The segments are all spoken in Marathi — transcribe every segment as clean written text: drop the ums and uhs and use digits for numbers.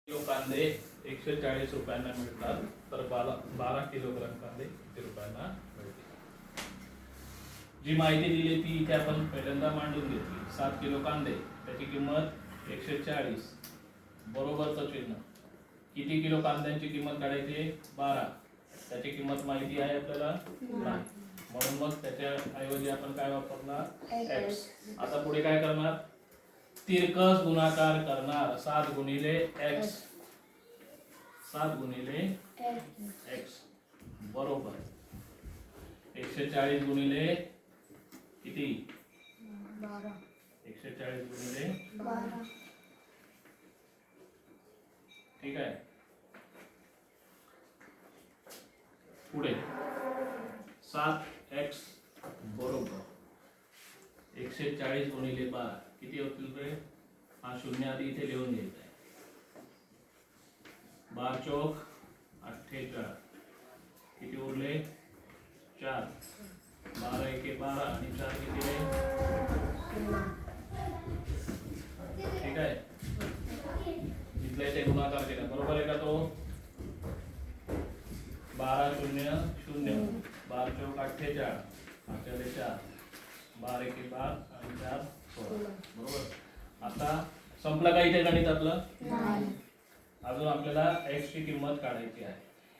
किलो कांदे 140 रुपयांना मिळतात, तर 12 किलोग्राम कांदे किती रुपयांना मिळतील? जी माहिती दिली ती इथे आपण पहिल्यांदा मांडून घेतली. 7 किलो कांदे, त्याची किंमत 140, बरोबरचं चिन्ह. किती किलो कांद्यांची किंमत काढायची? 12. त्याची किंमत माहिती आहे आपल्याला? नाही. म्हणून मग त्याच्या ऐवजी आपण काय वापरणार? x. आता पुढे काय करणार? तिरकस गुणाकार करणार. 7 गुणिले x, 7 गुणिले x बरोबर 140 गुणिले किती? 12. 140 गुणिले 12. ठीक आहे. पुढे 7x बरोबर 140 गुणिले 12 किती होतील रे? हा शून्य आधी इथे लिहून घ्यायचा आहे. 12 चौक 48, किती उरले? 4. 12 एके 12 आणि 4 किती रे? ठीक आहे. इथल्या इथे गुणाकार केला, बरोबर आहे का तो? 12 0 0, 12 चौक 48, 48 4, 12 एके 12 आणि 4 16, बरोबर. आता संपलं का इथे गणित आपलं? अजून आपल्याला x ची किंमत काढायची आहे.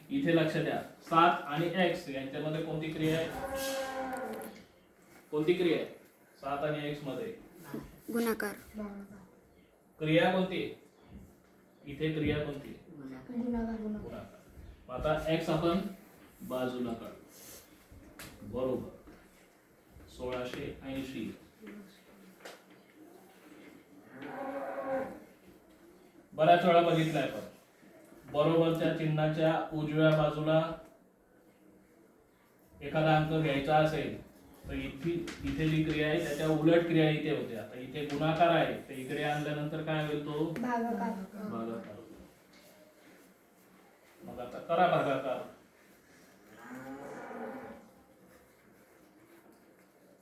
इथे लक्ष द्या, 7 आणि x यांच्यामध्ये कोणती क्रिया आहे? कोणती क्रिया आहे 7 आणि x मध्ये? गुणाकार. क्रिया कोणती? इथे क्रिया कोणती? गुणाकार. आता x आपण बाजूला काढू, बरोबर 1680. बऱ्याच वेळा बघितलंय आपण, बरोबरच्या चिन्हाच्या उजव्या बाजूला एखादा अंक घ्यायचा असेल तर इथे जी क्रिया आहे त्याच्या उलट क्रिया इथे होते. आता इथे गुणाकार आहे तर इकडे आणल्यानंतर काय होईल? तो भागाकार. मग आता करा भागाकार.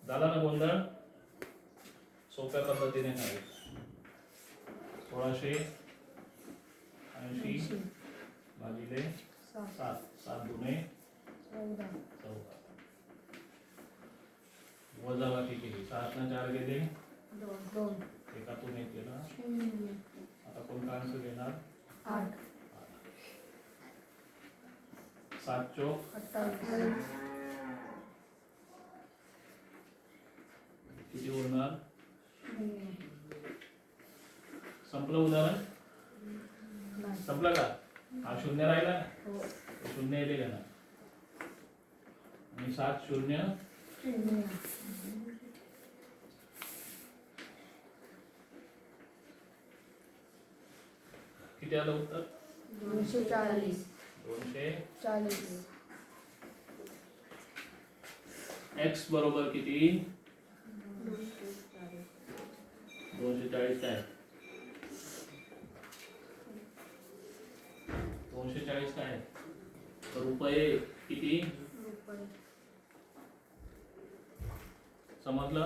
झाला ना गोंधळ? सोप्या पद्धतीने नाही. 1680 भागिले 7, 7 दुने 14, वजा बाकी केली. 7 ने 4 गेले 2. एकातून 1 गेला. आता कोणता अंक घेणार? 8. 7 चौक 28. किती उरणार? संपलं उदाहरण? संपलं का? हा शून्य राहिला ना, शून्य इथे घेणार आणि 7 0 किती आलं उत्तर? 240. 240. x बरोबर किती? 240 काय? 240 काय? रुपये किती? समजलं?